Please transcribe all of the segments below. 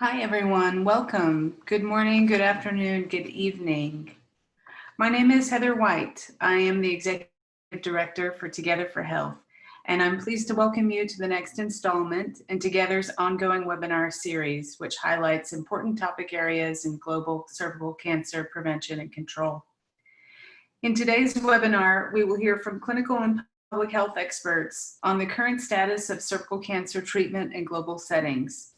Hi, everyone. Welcome. Good morning, good afternoon, good evening. My name is Heather White. I am the Executive Director for Together for Health, and I'm pleased to welcome you to the next installment in Together's ongoing webinar series, which highlights important topic areas in global cervical cancer prevention and control. In today's webinar, we will hear from clinical and public health experts on the current status of cervical cancer treatment in global settings.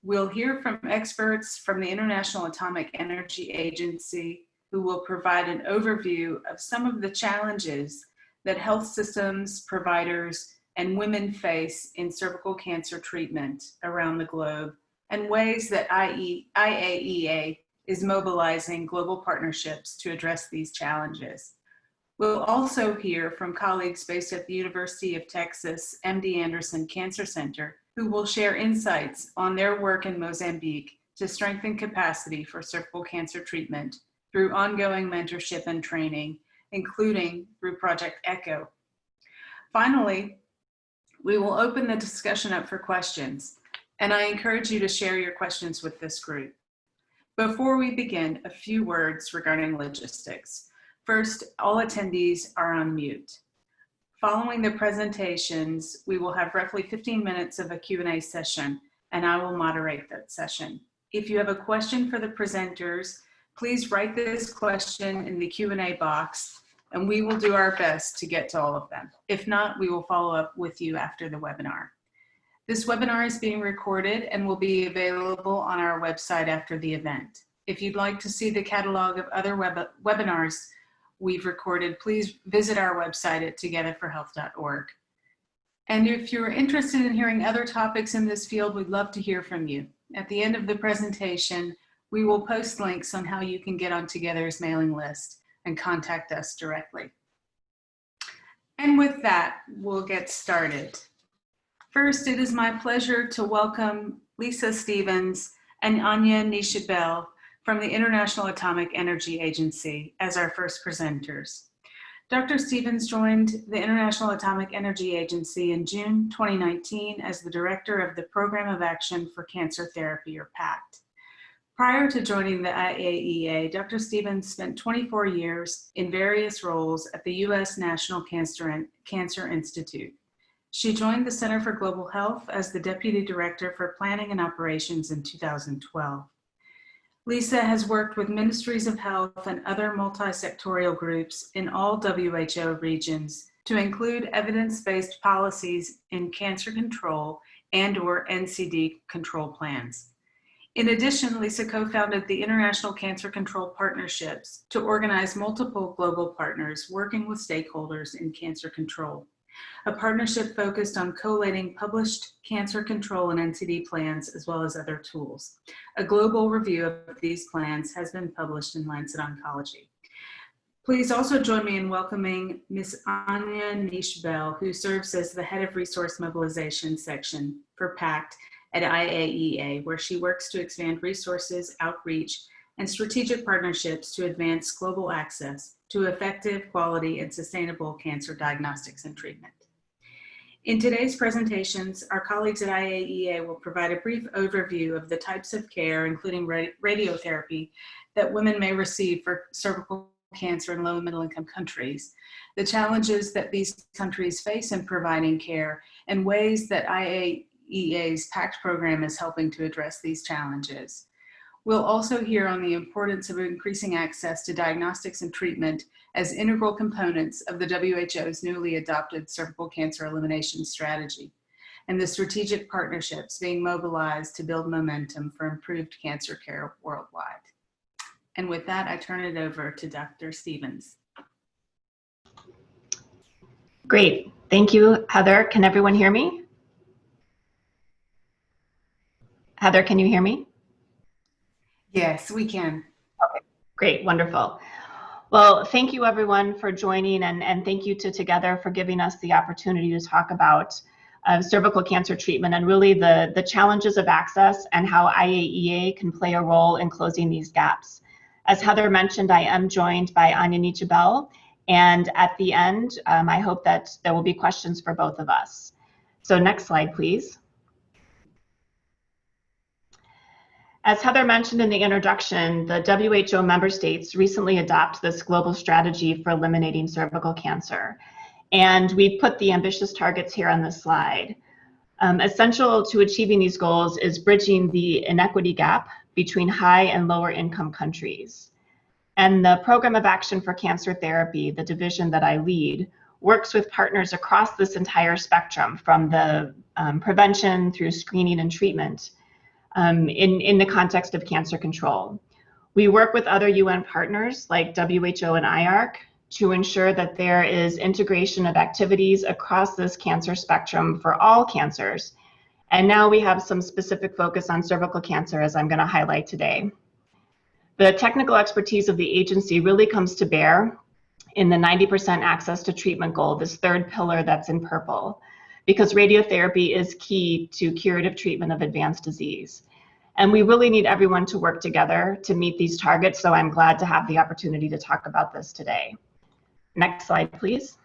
We'll hear from experts from the International Atomic Energy Agency, who will provide an overview of some of the challenges that health systems, providers, and women face in cervical cancer treatment around the globe, and ways that IAEA is mobilizing global partnerships to address these challenges. We'll also hear from colleagues based at the University of Texas MD Anderson Cancer Center, who will share insights on their work in Mozambique to strengthen capacity for cervical cancer treatment through ongoing mentorship and training, including through Project ECHO. Finally, we will open the discussion up for questions, and I encourage you to share your questions with this group. Before we begin, a few words regarding logistics. First, all attendees are on mute. Following the presentations, we will have roughly 15 minutes of a Q&A session, and I will moderate that session. If you have a question for the presenters, please write this question in the Q&A box, and we will do our best to get to all of them. If not, we will follow up with you after the webinar. This webinar is being recorded and will be available on our website after the event. If you'd like to see the catalog of other webinars we've recorded, please visit our website at togetherforhealth.org. And if you're interested in hearing other topics in this field, we'd love to hear from you. At the end of the presentation, we will post links on how you can get on Together's mailing list and contact us directly. And with that, we'll get started. First, it is my pleasure to welcome Lisa Stevens and Anya Nishabel from the International Atomic Energy Agency as our first presenters. Dr. Stevens joined the International Atomic Energy Agency in June 2019 as the Director of the Program of Action for Cancer Therapy, or PACT. Prior to joining the IAEA, Dr. Stevens spent 24 years in various roles at the U.S. National Cancer Institute. She joined the Center for Global Health as the Deputy Director for Planning and Operations in 2012. Lisa has worked with ministries of health and other multi-sectorial groups in all WHO regions to include evidence-based policies in cancer control and/or NCD control plans. In addition, Lisa co-founded the International Cancer Control Partnerships to organize multiple global partners working with stakeholders in cancer control. A partnership focused on collating published cancer control and NCD plans, as well as other tools. A global review of these plans has been published in Lancet Oncology. Please also join me in welcoming Ms. Anya Nishabel, who serves as the Head of Resource Mobilization Section for PACT at IAEA, where she works to expand resources, outreach, and strategic partnerships to advance global access to effective, quality, and sustainable cancer diagnostics and treatment. In today's presentations, our colleagues at IAEA will provide a brief overview of the types of care, including radiotherapy, that women may receive for cervical cancer in low and middle income countries, the challenges that these countries face in providing care, and ways that IAEA's PACT program is helping to address these challenges. We'll also hear on the importance of increasing access to diagnostics and treatment as integral components of the WHO's newly adopted cervical cancer elimination strategy, and the strategic partnerships being mobilized to build momentum for improved cancer care worldwide. And with that, I turn it over to Dr. Stevens. Great, thank you, Heather. Can everyone hear me? Heather, can you hear me? Yes, we can. Okay, great, wonderful. Well, thank you everyone for joining, and thank you to Together for giving us the opportunity to talk about cervical cancer treatment and really the challenges of access and how IAEA can play a role in closing these gaps. As Heather mentioned, I am joined by Anya Nishabel, and at the end, I hope that there will be questions for both of us. So next slide, please. As Heather mentioned in the introduction, the WHO member states recently adopted this global strategy for eliminating cervical cancer. And we put the ambitious targets here on this slide. Essential to achieving these goals is bridging the inequity gap between high and lower income countries. And the Program of Action for Cancer Therapy, the division that I lead, works with partners across this entire spectrum, from the prevention through screening and treatment in the context of cancer control. We work with other UN partners like WHO and IARC to ensure that there is integration of activities across this cancer spectrum for all cancers. And now we have some specific focus on cervical cancer, as I'm going to highlight today. The technical expertise of the agency really comes to bear in the 90% access to treatment goal, this third pillar that's in purple, because radiotherapy is key to curative treatment of advanced disease. And we really need everyone to work together to meet these targets, so I'm glad to have the opportunity to talk about this today. Next slide, please.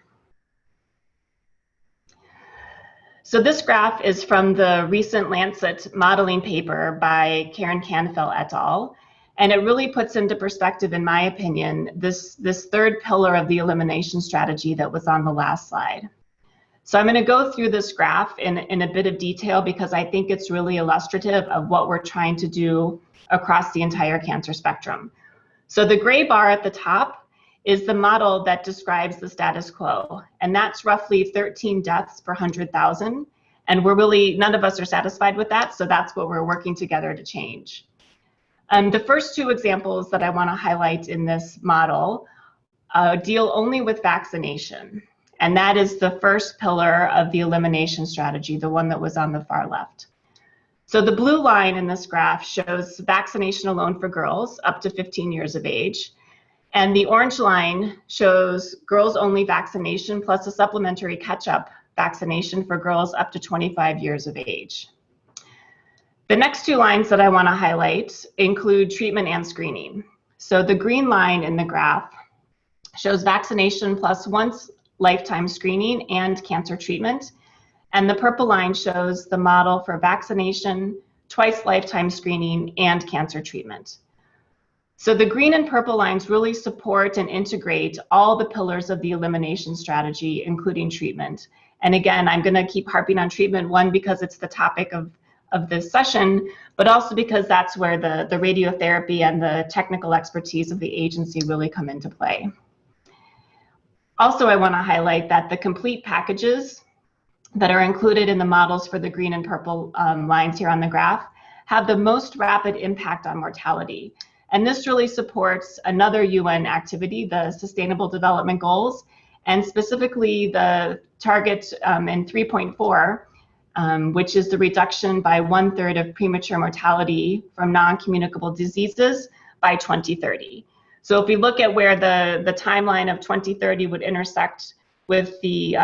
So this graph is from the recent Lancet modeling paper by Karen Canfield et al. And it really puts into perspective, in my opinion, this third pillar of the elimination strategy that was on the last slide. So I'm going to go through this graph in a bit of detail because I think it's really illustrative of what we're trying to do across the entire cancer spectrum. So the gray bar at the top is the model that describes the status quo, and that's roughly 13 deaths per 100,000. And we're really, none of us are satisfied with that, so that's what we're working together to change. The first two examples that I want to highlight in this model deal only with vaccination. And that is the first pillar of the elimination strategy, the one that was on the far left. So the blue line in this graph shows vaccination alone for girls up to 15 years of age. And the orange line shows girls only vaccination plus a supplementary catch-up vaccination for girls up to 25 years of age. The next two lines that I want to highlight include treatment and screening. So the green line in the graph shows vaccination plus once lifetime screening and cancer treatment. And the purple line shows the model for vaccination, twice lifetime screening, and cancer treatment. So the green and purple lines really support and integrate all the pillars of the elimination strategy, including treatment. And again, I'm going to keep harping on treatment, one, because it's the topic of this session, but also because that's where the radiotherapy and the technical expertise of the agency really come into play. Also, I want to highlight that the complete packages that are included in the models for the green and purple lines here on the graph have the most rapid impact on mortality. And this really supports another UN activity, the Sustainable Development Goals, and specifically the target in 3.4, which is the reduction by 1/3 of premature mortality from non-communicable diseases by 2030. So if we look at where the timeline of 2030 would intersect with the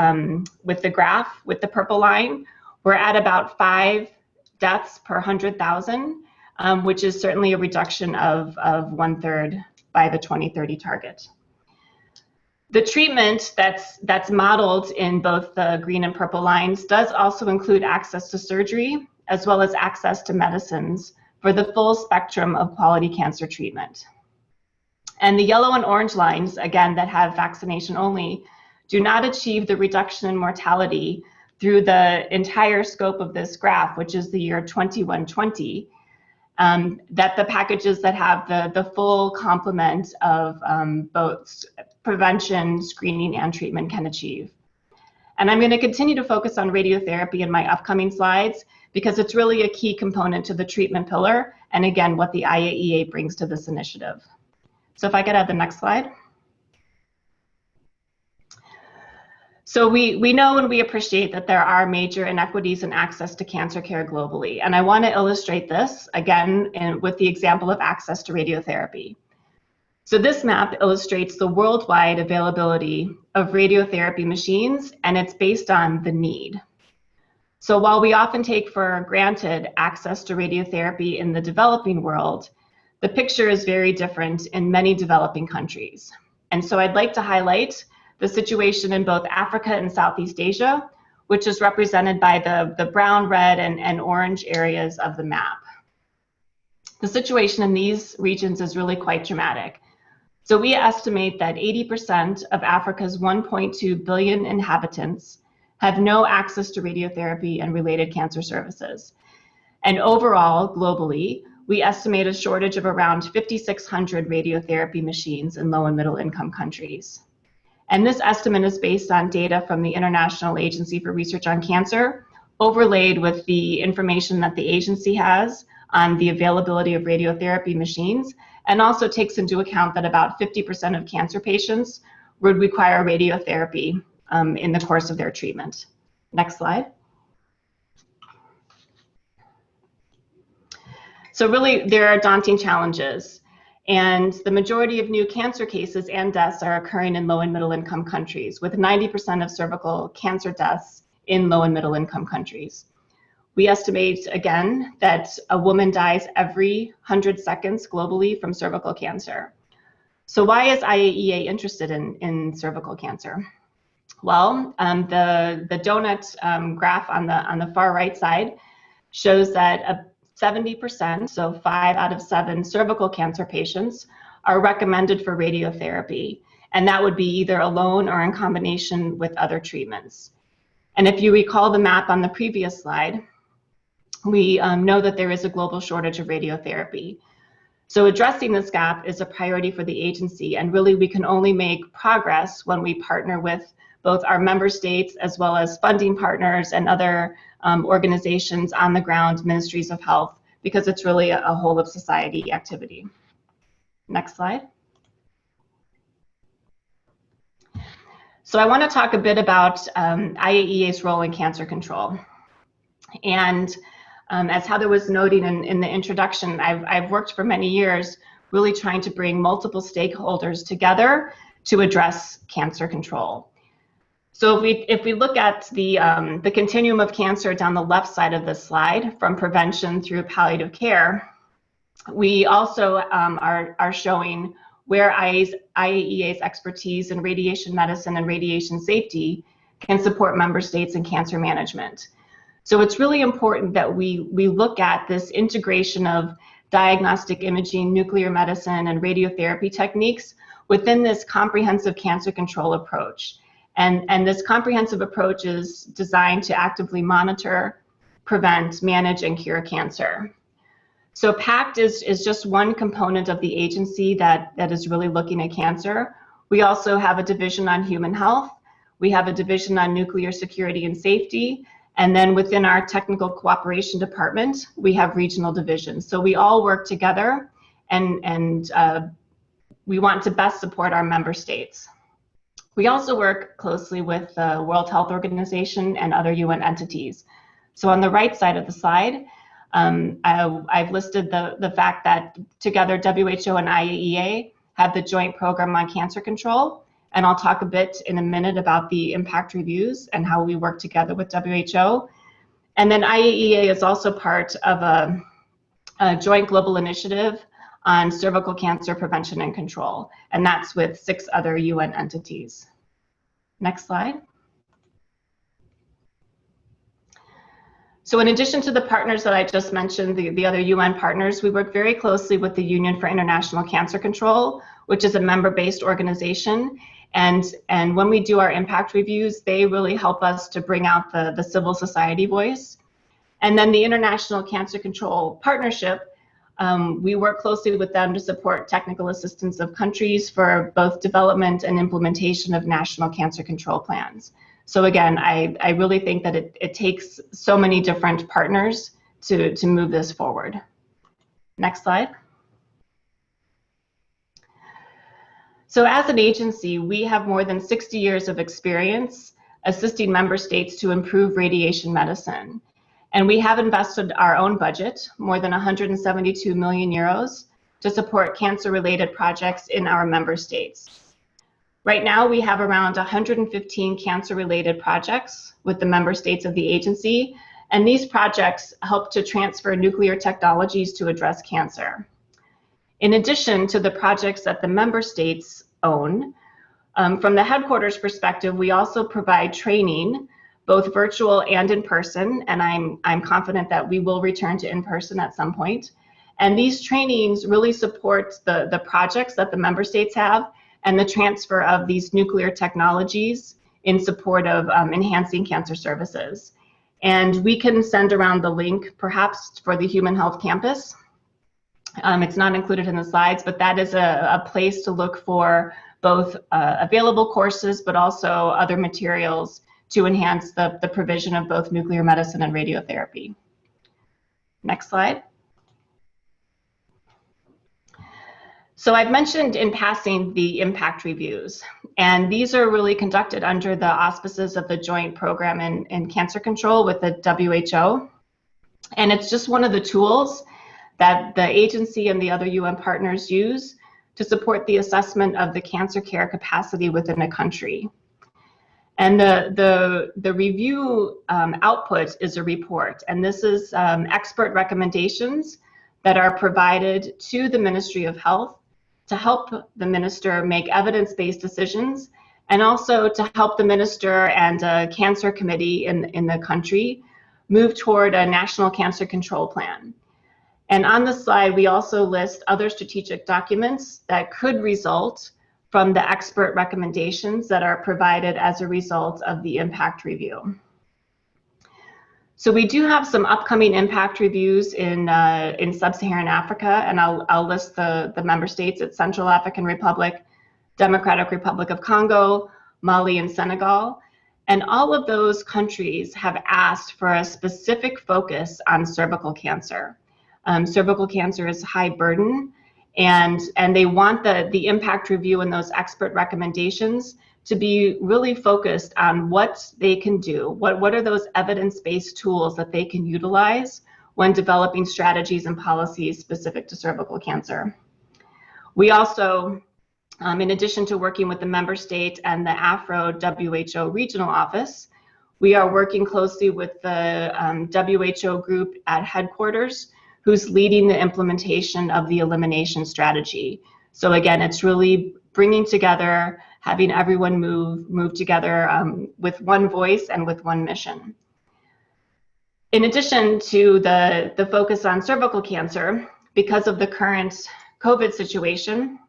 graph, with the purple line, we're at about 5 deaths per 100,000, which is certainly a reduction of 1/3 by the 2030 target. The treatment that's modeled in both the green and purple lines does also include access to surgery, as well as access to medicines for the full spectrum of quality cancer treatment. And the yellow and orange lines, again, that have vaccination only, do not achieve the reduction in mortality through the entire scope of this graph, which is the year 2120, that the packages that have the full complement of both prevention, screening, and treatment can achieve. And I'm going to continue to focus on radiotherapy in my upcoming slides because it's really a key component to the treatment pillar, and again, what the IAEA brings to this initiative. So if I could have the next slide. So we know and we appreciate that there are major inequities in access to cancer care globally. And I want to illustrate this again with the example of access to radiotherapy. So this map illustrates the worldwide availability of radiotherapy machines, and it's based on the need. So while we often take for granted access to radiotherapy in the developing world, the picture is very different in many developing countries. And so I'd like to highlight the situation in both Africa and Southeast Asia, which is represented by the brown, red, and orange areas of the map. The situation in these regions is really quite dramatic. So we estimate that 80% of Africa's 1.2 billion inhabitants have no access to radiotherapy and related cancer services. And overall, globally, we estimate a shortage of around 5,600 radiotherapy machines in low and middle income countries. And this estimate is based on data from the International Agency for Research on Cancer, overlaid with the information that the agency has on the availability of radiotherapy machines, and also takes into account that about 50% of cancer patients would require radiotherapy in the course of their treatment. Next slide. So really, there are daunting challenges, and the majority of new cancer cases and deaths are occurring in low and middle income countries, with 90% of cervical cancer deaths in low and middle income countries. We estimate, again, that a woman dies every 100 seconds globally from cervical cancer. So why is IAEA interested in cervical cancer? Well, the donut graph on the far right side shows that 70%, so 5 out of 7 cervical cancer patients are recommended for radiotherapy. And that would be either alone or in combination with other treatments. And if you recall the map on the previous slide, we know that there is a global shortage of radiotherapy. So addressing this gap is a priority for the agency, and really we can only make progress when we partner with both our member states as well as funding partners and other organizations on the ground, ministries of health, because it's really a whole of society activity. Next slide. So I want to talk a bit about IAEA's role in cancer control. And as Heather was noting in the introduction, I've worked for many years really trying to bring multiple stakeholders together to address cancer control. So if we look at the continuum of cancer down the left side of this slide, from prevention through palliative care, we also are showing where IAEA's expertise in radiation medicine and radiation safety can support member states in cancer management. So it's really important that we look at this integration of diagnostic imaging, nuclear medicine, and radiotherapy techniques within this comprehensive cancer control approach. And this comprehensive approach is designed to actively monitor, prevent, manage, and cure cancer. So PACT is just one component of the agency that is really looking at cancer. We also have a division on human health. We have a division on nuclear security and safety. And then within our technical cooperation department, we have regional divisions. So we all work together, and we want to best support our member states. We also work closely with the World Health Organization and other UN entities. So on the right side of the slide, I've listed the fact that together WHO and IAEA have the Joint Program on Cancer Control. And I'll talk a bit in a minute about the impact reviews and how we work together with WHO. And then IAEA is also part of a joint global initiative on cervical cancer prevention and control. And that's with 6 other UN entities. Next slide. So in addition to the partners that I just mentioned, the other UN partners, we work very closely with the Union for International Cancer Control, which is a member-based organization. And when we do our impact reviews, they really help us to bring out the civil society voice. And then the International Cancer Control Partnership, we work closely with them to support technical assistance of countries for both development and implementation of national cancer control plans. So again, I really think that it takes so many different partners to move this forward. Next slide. So as an agency, we have more than 60 years of experience assisting member states to improve radiation medicine. And we have invested our own budget, more than 172 million euros, to support cancer-related projects in our member states. Right now, we have around 115 cancer-related projects with the member states of the agency, and these projects help to transfer nuclear technologies to address cancer. In addition to the projects that the member states own, from the headquarters perspective, we also provide training, both virtual and in person, and I'm confident that we will return to in person at some point. And these trainings really support the projects that the member states have and the transfer of these nuclear technologies in support of enhancing cancer services. And we can send around the link perhaps for the Human Health Campus. It's not included in the slides, but that is a place to look for both available courses, but also other materials to enhance the provision of both nuclear medicine and radiotherapy. Next slide. So I've mentioned in passing the impact reviews, and these are really conducted under the auspices of the Joint Program in Cancer Control with the WHO. And it's just one of the tools that the agency and the other UN partners use to support the assessment of the cancer care capacity within a country. And the review output is a report, and this is expert recommendations that are provided to the Ministry of Health to help the minister make evidence-based decisions, and also to help the minister and a cancer committee in the country move toward a national cancer control plan. And on the slide, we also list other strategic documents that could result from the expert recommendations that are provided as a result of the impact review. So we do have some upcoming impact reviews in sub-Saharan Africa, and I'll list the member states. It's Central African Republic, Democratic Republic of Congo, Mali, and Senegal. And all of those countries have asked for a specific focus on cervical cancer. Cervical cancer is high burden, and they want the impact review and those expert recommendations to be really focused on what they can do. What are those evidence-based tools that they can utilize when developing strategies and policies specific to cervical cancer? We also, in addition to working with the member state and the Afro WHO regional office, we are working closely with the WHO group at headquarters, who's leading the implementation of the elimination strategy. So again, it's really bringing together, having everyone move together with one voice and with one mission. In addition to the focus on cervical cancer, because of the current COVID situation,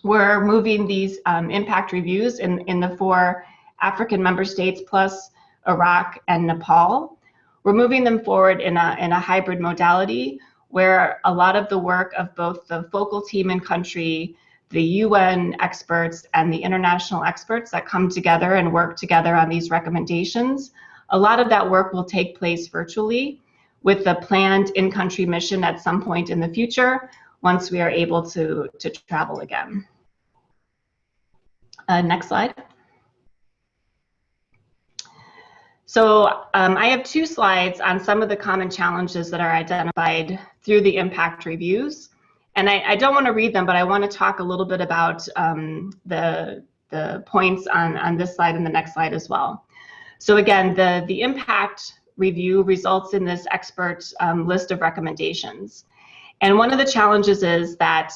we're moving these impact reviews in the 4 African member states plus Iraq and Nepal. We're moving them forward in a hybrid modality where a lot of the work of both the focal team in country, the UN experts, and the international experts that come together and work together on these recommendations, a lot of that work will take place virtually with the planned in-country mission at some point in the future once we are able to travel again. Next slide. So I have 2 slides on some of the common challenges that are identified through the impact reviews. And I don't want to read them, but I want to talk a little bit about the points on this slide and the next slide as well. So again, the impact review results in this expert list of recommendations. And one of the challenges is that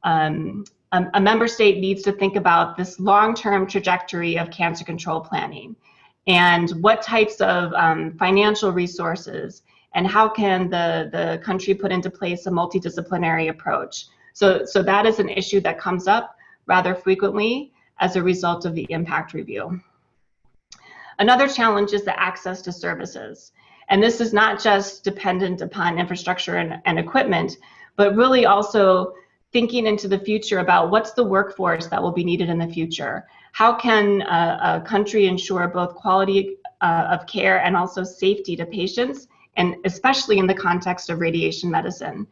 a member state needs to think about this long-term trajectory of cancer control planning and what types of financial resources and how can the country put into place a multidisciplinary approach. So that is an issue that comes up rather frequently as a result of the impact review. Another challenge is the access to services. And this is not just dependent upon infrastructure and equipment, but really also thinking into the future about what's the workforce that will be needed in the future. How can a country ensure both quality of care and also safety to patients, and especially in the context of radiation medicine?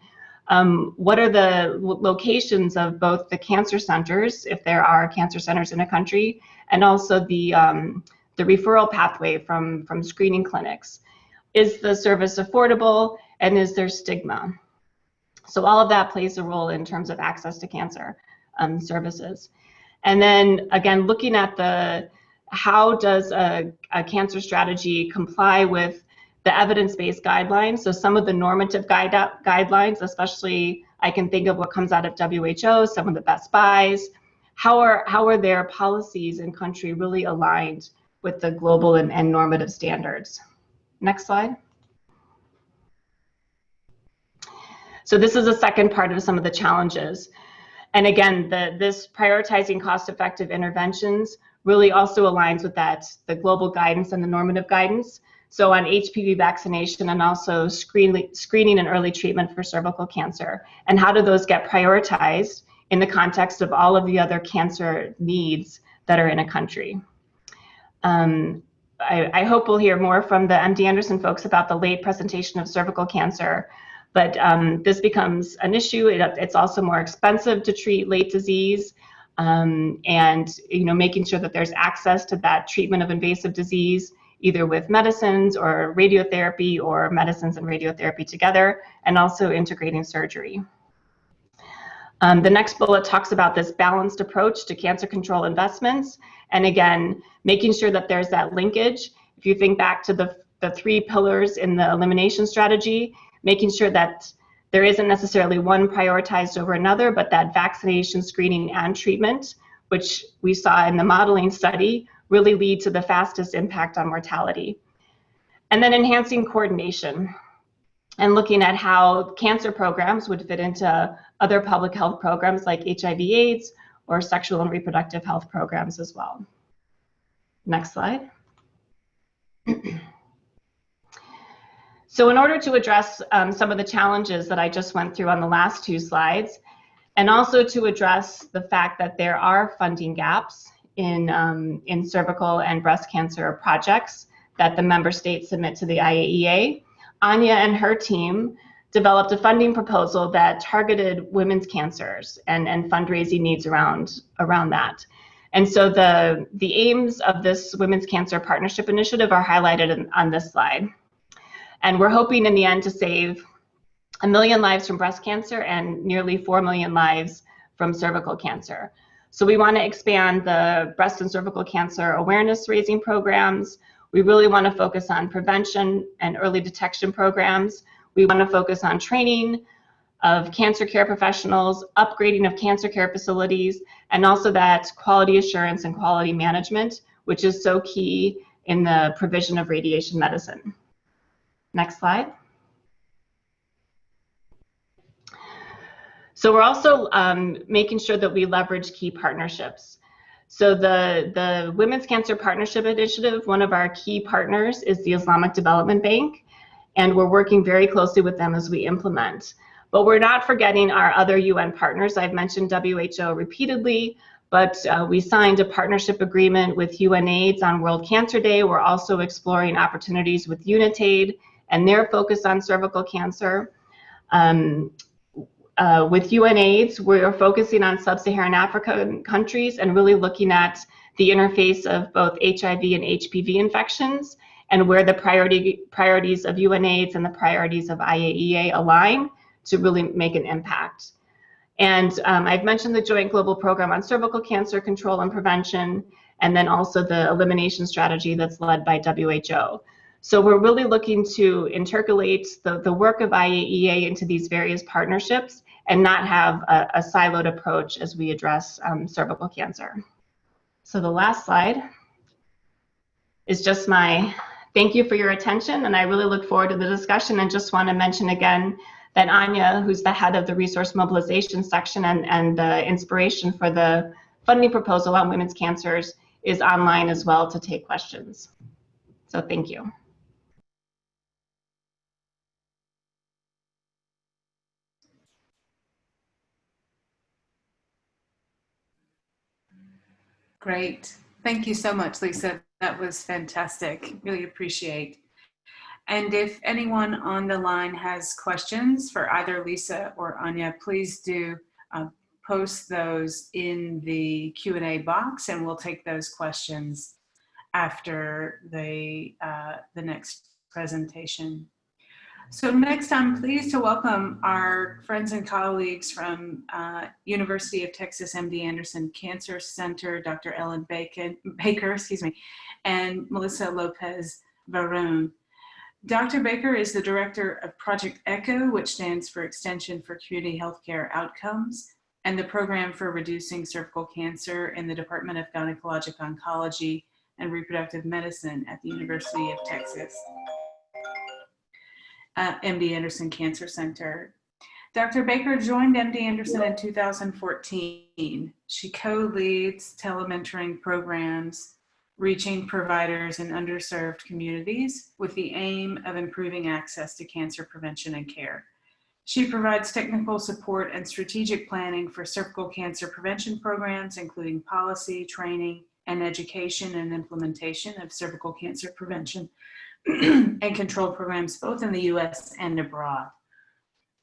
What are the locations of both the cancer centers, if there are cancer centers in a country, and also the referral pathway from screening clinics? Is the service affordable, and is there stigma? So all of that plays a role in terms of access to cancer services. And then again, looking at how does a cancer strategy comply with the evidence-based guidelines? So some of the normative guidelines, especially I can think of what comes out of WHO, some of the best buys. How are their policies in country really aligned with the global and normative standards? Next slide. So this is a second part of some of the challenges. And again, this prioritizing cost-effective interventions really also aligns with the global guidance and the normative guidance. So on HPV vaccination and also screening and early treatment for cervical cancer. And how do those get prioritized in the context of all of the other cancer needs that are in a country? I hope we'll hear more from the MD Anderson folks about the late presentation of cervical cancer, but this becomes an issue. It's also more expensive to treat late disease, and making sure that there's access to that treatment of invasive disease, either with medicines or radiotherapy, or medicines and radiotherapy together, and also integrating surgery. The next bullet talks about this balanced approach to cancer control investments. And again, making sure that there's that linkage. If you think back to the 3 pillars in the elimination strategy, making sure that there isn't necessarily one prioritized over another, but that vaccination, screening, and treatment, which we saw in the modeling study, really lead to the fastest impact on mortality. And then enhancing coordination and looking at how cancer programs would fit into other public health programs like HIV/AIDS or sexual and reproductive health programs as well. Next slide. So in order to address some of the challenges that I just went through on the last 2 slides, and also to address the fact that there are funding gaps in cervical and breast cancer projects that the member states submit to the IAEA, Anya and her team developed a funding proposal that targeted women's cancers and fundraising needs around that. And so the aims of this Women's Cancer Partnership Initiative are highlighted on this slide. And we're hoping in the end to save 1 million lives from breast cancer and nearly 4 million lives from cervical cancer. So we want to expand the breast and cervical cancer awareness raising programs. We really want to focus on prevention and early detection programs. We want to focus on training of cancer care professionals, upgrading of cancer care facilities, and also that quality assurance and quality management, which is so key in the provision of radiation medicine. Next slide. So we're also making sure that we leverage key partnerships. So the Women's Cancer Partnership Initiative, one of our key partners is the Islamic Development Bank, and we're working very closely with them as we implement. But we're not forgetting our other UN partners. I've mentioned WHO repeatedly, but we signed a partnership agreement with UNAIDS on World Cancer Day. We're also exploring opportunities with UNITAID and their focus on cervical cancer. With UNAIDS, we're focusing on sub-Saharan African countries and really looking at the interface of both HIV and HPV infections and where the priorities of UNAIDS and the priorities of IAEA align to really make an impact. And I've mentioned the Joint Global Program on Cervical Cancer Control and Prevention, and then also the elimination strategy that's led by WHO. So we're really looking to intercalate the work of IAEA into these various partnerships and not have a siloed approach as we address cervical cancer. So the last slide is just my thank you for your attention, and I really look forward to the discussion, and just want to mention again that Anya, who's the head of the resource mobilization section and the inspiration for the funding proposal on women's cancers, is online as well to take questions. So thank you. Great. Thank you so much, Lisa. That was fantastic. Really appreciate. And if anyone on the line has questions for either Lisa or Anya, please do post those in the Q&A box, and we'll take those questions after the next presentation. So next, I'm pleased to welcome our friends and colleagues from University of Texas MD Anderson Cancer Center, Dr. Ellen Baker, and Melissa Lopez Varone. Dr. Baker is the director of Project ECHO, which stands for Extension for Community Healthcare Outcomes, and the Program for Reducing Cervical Cancer in the Department of Gynecologic Oncology and Reproductive Medicine at the University of Texas. MD Anderson Cancer Center. Dr. Baker joined MD Anderson in 2014. She co-leads telementoring programs reaching providers in underserved communities with the aim of improving access to cancer prevention and care. She provides technical support and strategic planning for cervical cancer prevention programs, including policy, training, and education and implementation of cervical cancer prevention and control programs both in the US and abroad.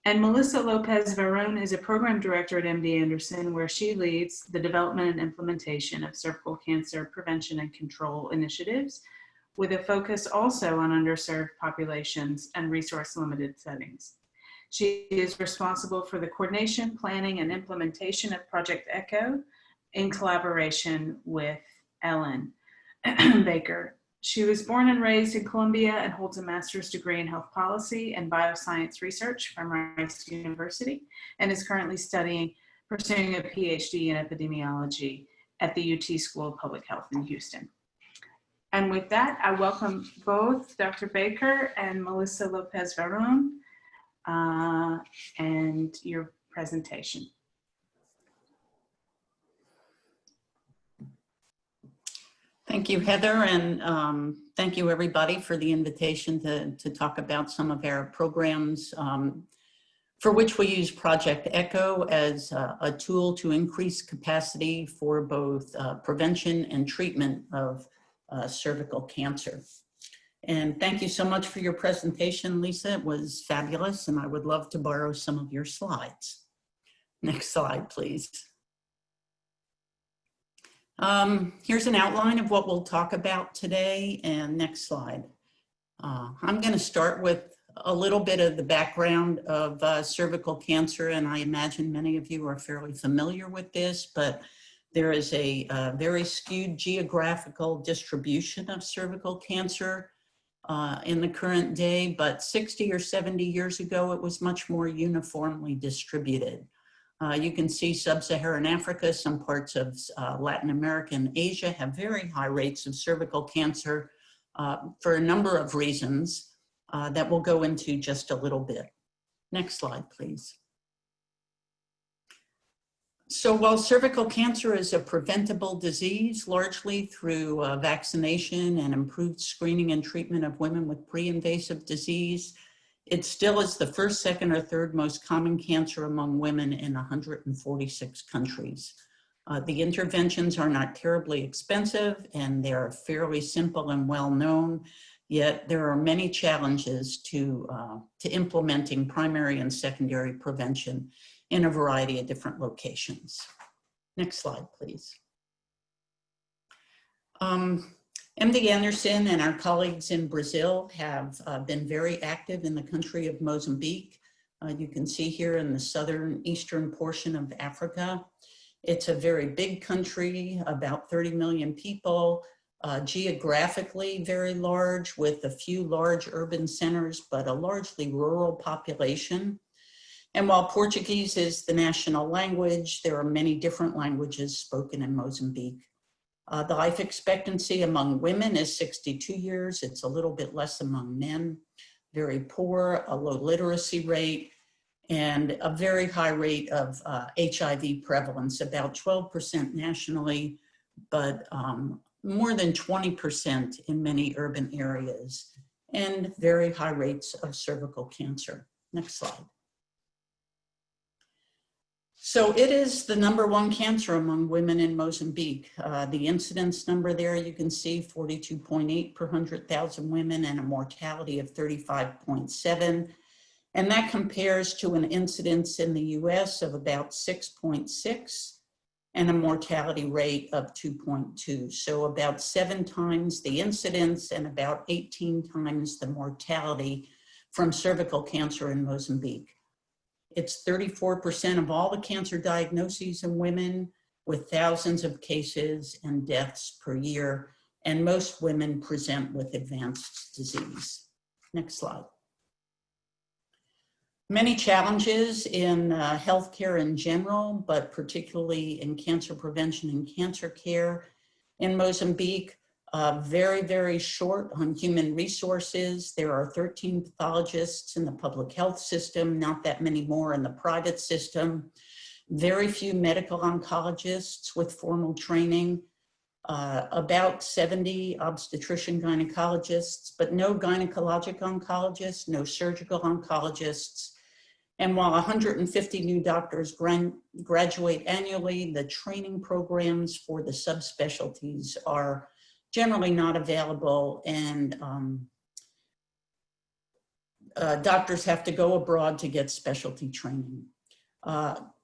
And Melissa Lopez-Varone is a program director at MD Anderson, where she leads the development and implementation of cervical cancer prevention and control initiatives, with a focus also on underserved populations and resource-limited settings. She is responsible for the coordination, planning, and implementation of Project ECHO in collaboration with Ellen Baker. She was born and raised in Colombia and holds a master's degree in health policy and bioscience research from Rice University, and is currently pursuing a PhD in epidemiology at the UT School of Public Health in Houston. And with that, I welcome both Dr. Baker and Melissa Lopez-Varone and your presentation. Thank you, Heather, and thank you everybody for the invitation to talk about some of our programs for which we use Project ECHO as a tool to increase capacity for both prevention and treatment of cervical cancer. And thank you so much for your presentation, Lisa. It was fabulous, and I would love to borrow some of your slides. Next slide, please. Here's an outline of what we'll talk about today, and next slide. I'm going to start with a little bit of the background of cervical cancer, and I imagine many of you are fairly familiar with this, but there is a very skewed geographical distribution of cervical cancer in the current day, but 60 or 70 years ago, it was much more uniformly distributed. You can see sub-Saharan Africa, some parts of Latin America and Asia have very high rates of cervical cancer for a number of reasons that we'll go into just a little bit. Next slide, please. So while cervical cancer is a preventable disease, largely through vaccination and improved screening and treatment of women with pre-invasive disease, it still is the first, second, or third most common cancer among women in 146 countries. The interventions are not terribly expensive, and they're fairly simple and well known, yet there are many challenges to implementing primary and secondary prevention in a variety of different locations. Next slide, please. MD Anderson and our colleagues in Brazil have been very active in the country of Mozambique. You can see here in the southern eastern portion of Africa. It's a very big country, about 30 million people, geographically very large with a few large urban centers, but a largely rural population. And while Portuguese is the national language, there are many different languages spoken in Mozambique. The life expectancy among women is 62 years. It's a little bit less among men. Very poor, a low literacy rate, and a very high rate of HIV prevalence, about 12% nationally, but more than 20% in many urban areas, and very high rates of cervical cancer. Next slide. So it is the #1 cancer among women in Mozambique. The incidence number there, you can see 42.8 per 100,000 women and a mortality of 35.7. And that compares to an incidence in the US of about 6.6 and a mortality rate of 2.2. So about 7 times the incidence and about 18 times the mortality from cervical cancer in Mozambique. It's 34% of all the cancer diagnoses in women, with thousands of cases and deaths per year, and most women present with advanced disease. Next slide. Many challenges in healthcare in general, but particularly in cancer prevention and cancer care in Mozambique. Very, very short on human resources. There are 13 pathologists in the public health system, not that many more in the private system. Very few medical oncologists with formal training, about 70 obstetrician gynecologists, but no gynecologic oncologists, no surgical oncologists. And while 150 new doctors graduate annually, the training programs for the subspecialties are generally not available, and doctors have to go abroad to get specialty training.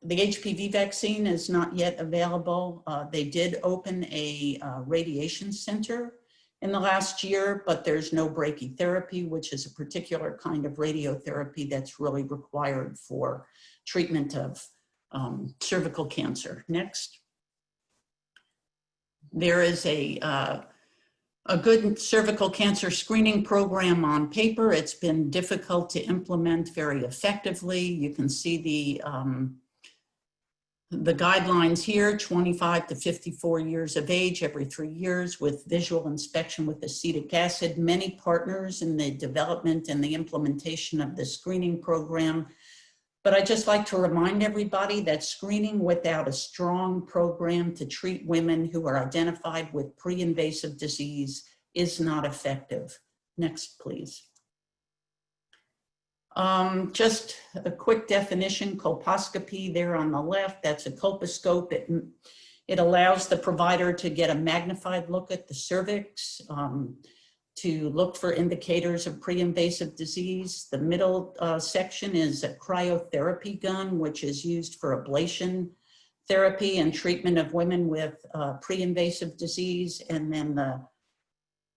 The HPV vaccine is not yet available. They did open a radiation center in the last year, but there's no brachytherapy, which is a particular kind of radiotherapy that's really required for treatment of cervical cancer. Next. There is a good cervical cancer screening program on paper. It's been difficult to implement very effectively. You can see the guidelines here, 25 to 54 years of age every 3 years with visual inspection with acetic acid. Many partners in the development and the implementation of the screening program. But I'd just like to remind everybody that screening without a strong program to treat women who are identified with pre-invasive disease is not effective. Next, please. Just a quick definition, colposcopy there on the left, that's a colposcope. It allows the provider to get a magnified look at the cervix, to look for indicators of pre-invasive disease. The middle section is a cryotherapy gun, which is used for ablation therapy and treatment of women with pre-invasive disease. And then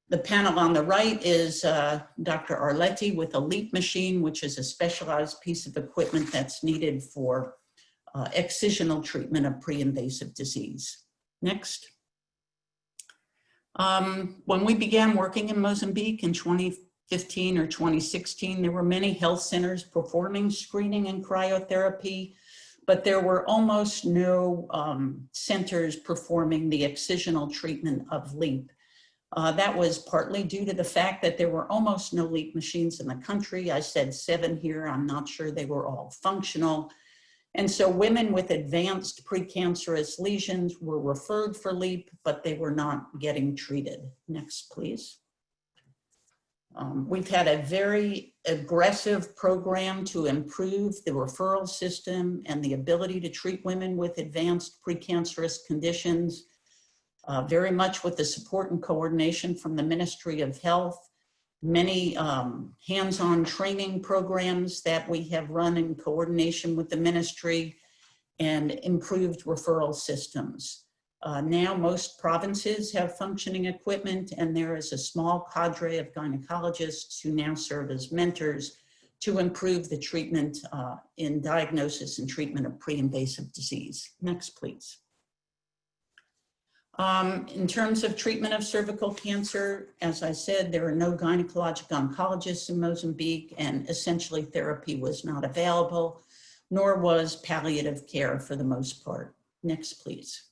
the panel on the right is Dr. Arletti with a LEAP machine, which is a specialized piece of equipment that's needed for excisional treatment of pre-invasive disease. Next. When we began working in Mozambique in 2015 or 2016, there were many health centers performing screening and cryotherapy, but there were almost no centers performing the excisional treatment of LEAP. That was partly due to the fact that there were almost no LEAP machines in the country. I said 7 here, I'm not sure they were all functional. And so women with advanced precancerous lesions were referred for LEAP, but they were not getting treated. Next, please. We've had a very aggressive program to improve the referral system and the ability to treat women with advanced precancerous conditions, very much with the support and coordination from the Ministry of Health. Many hands-on training programs that we have run in coordination with the ministry, and improved referral systems. Now most provinces have functioning equipment, and there is a small cadre of gynecologists who now serve as mentors to improve the treatment in diagnosis and treatment of pre-invasive disease. Next, please. In terms of treatment of cervical cancer, as I said, there are no gynecologic oncologists in Mozambique, and essentially therapy was not available, nor was palliative care for the most part. Next, please.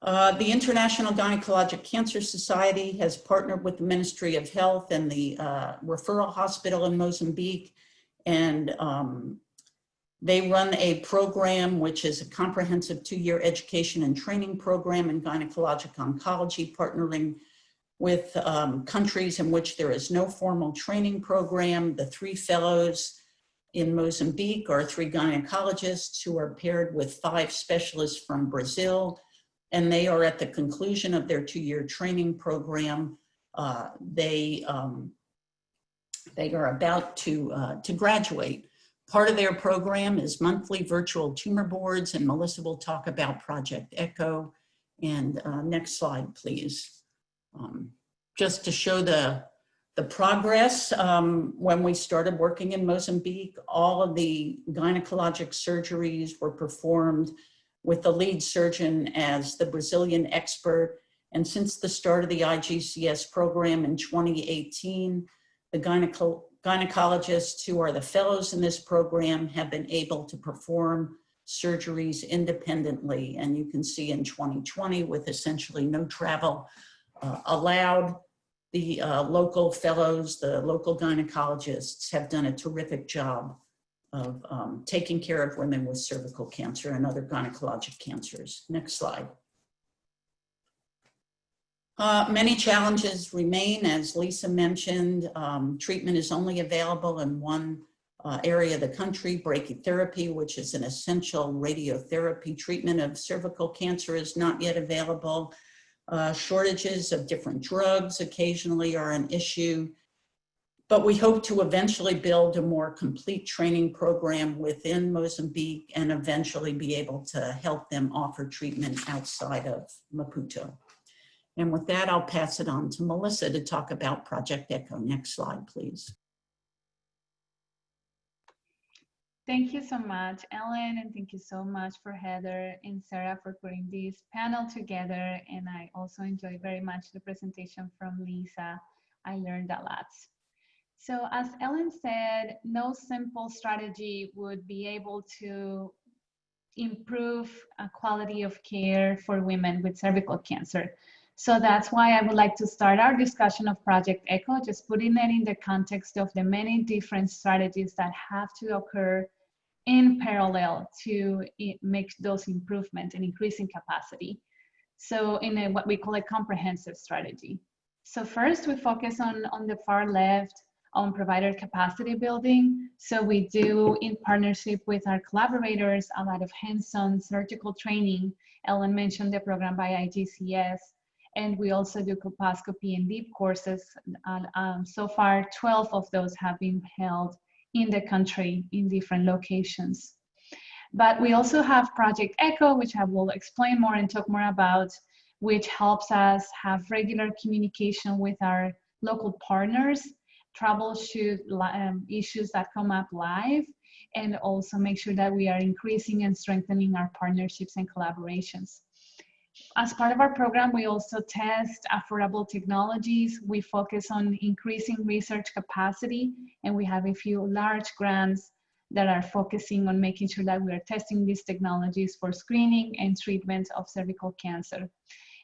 The International Gynecologic Cancer Society has partnered with the Ministry of Health and the referral hospital in Mozambique, and they run a program which is a comprehensive 2-year education and training program in gynecologic oncology, partnering with countries in which there is no formal training program. The 3 fellows in Mozambique are 3 gynecologists who are paired with 5 specialists from Brazil, and they are at the conclusion of their 2-year training program. They are about to graduate. Part of their program is monthly virtual tumor boards, and Melissa will talk about Project ECHO. And next slide, please. Just to show the progress, when we started working in Mozambique, all of the gynecologic surgeries were performed with the lead surgeon as the Brazilian expert. And since the start of the IGCS program in 2018, the gynecologists who are the fellows in this program have been able to perform surgeries independently. And you can see in 2020, with essentially no travel allowed, the local fellows, the local gynecologists have done a terrific job of taking care of women with cervical cancer and other gynecologic cancers. Next slide. Many challenges remain, as Lisa mentioned. Treatment is only available in one area of the country. Brachytherapy, which is an essential radiotherapy treatment of cervical cancer, is not yet available. Shortages of different drugs occasionally are an issue, but we hope to eventually build a more complete training program within Mozambique and eventually be able to help them offer treatment outside of Maputo. And with that, I'll pass it on to Melissa to talk about Project ECHO. Next slide, please. Thank you so much, Ellen, and thank you so much for Heather and Sarah for putting this panel together. And I also enjoyed very much the presentation from Lisa. I learned a lot. So as Ellen said, no simple strategy would be able to improve quality of care for women with cervical cancer. So that's why I would like to start our discussion of Project ECHO, just putting it in the context of the many different strategies that have to occur in parallel to make those improvements and increasing capacity. So in what we call a comprehensive strategy. So first we focus on the far left on provider capacity building. So we do, in partnership with our collaborators, a lot of hands-on surgical training. Ellen mentioned the program by IGCS. And we also do colposcopy and deep courses. So far, 12 of those have been held in the country in different locations. But we also have Project ECHO, which I will explain more and talk more about, which helps us have regular communication with our local partners, troubleshoot issues that come up live, and also make sure that we are increasing and strengthening our partnerships and collaborations. As part of our program, we also test affordable technologies. We focus on increasing research capacity, and we have a few large grants that are focusing on making sure that we are testing these technologies for screening and treatment of cervical cancer.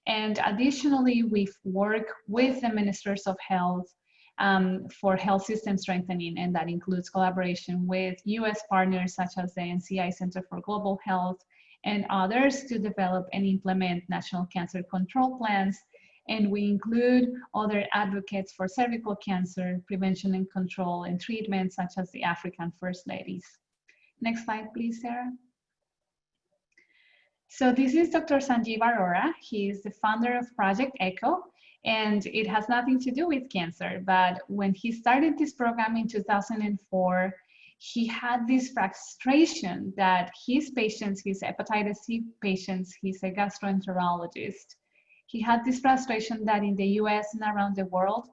And additionally, we work with the ministers of health for health system strengthening, and that includes collaboration with US partners such as the NCI Center for Global Health and others to develop and implement national cancer control plans. And we include other advocates for cervical cancer prevention and control and treatment, such as the African First Ladies. Next slide, please, Sarah. So this is Dr. Sanjeev Arora. He is the founder of Project ECHO, and it has nothing to do with cancer. But when he started this program in 2004, he had this frustration that his patients, his hepatitis C patients, he's a gastroenterologist. He had this frustration that in the US and around the world,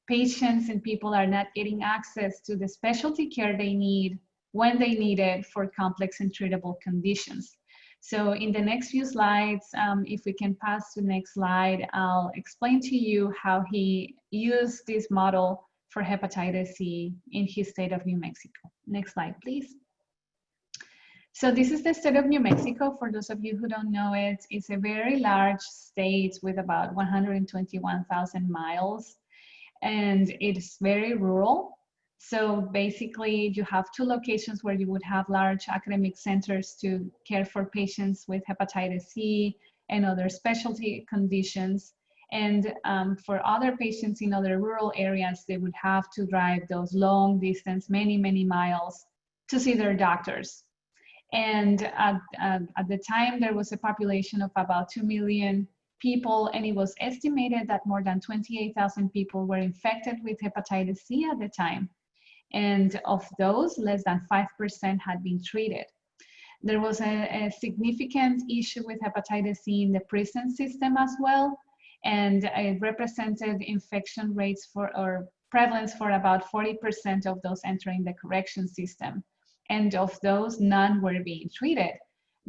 patients and people are not getting access to the specialty care they need when they need it for complex and treatable conditions. So in the next few slides, if we can pass to the next slide, I'll explain to you how he used this model for hepatitis C in his state of New Mexico. Next slide, please. So this is the state of New Mexico. For those of you who don't know it, it's a very large state with about 121,000 miles, and it's very rural. So basically you have two locations where you would have large academic centers to care for patients with hepatitis C and other specialty conditions. And for other patients in other rural areas, they would have to drive those long distance, many, many miles to see their doctors. And at the time, there was a population of about 2 million people, and it was estimated that more than 28,000 people were infected with hepatitis C at the time. And of those, less than 5% had been treated. There was a significant issue with hepatitis C in the prison system as well. And it represented infection rates or prevalence for about 40% of those entering the correction system. And of those, none were being treated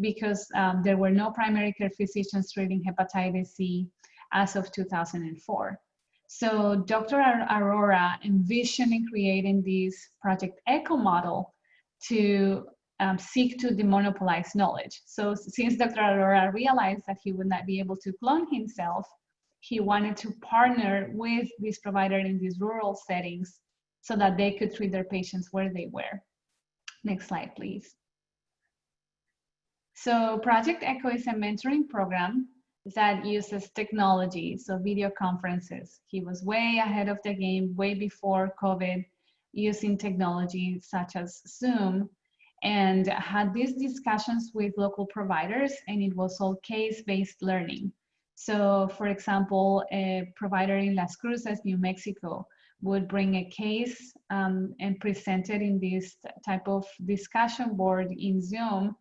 because there were no primary care physicians treating hepatitis C as of 2004. So Dr. Arora envisioned in creating this Project ECHO model to seek to demonopolize knowledge. So since Dr. Aurora realized that he would not be able to clone himself, he wanted to partner with this provider in these rural settings so that they could treat their patients where they were. Next slide, please. So Project ECHO is a mentoring program that uses technology, so video conferences. He was way ahead of the game, way before COVID, using technology such as Zoom, and had these discussions with local providers, and it was all case-based learning. So for example, a provider in Las Cruces, New Mexico, would bring a case and present it in this type of discussion board in Zoom,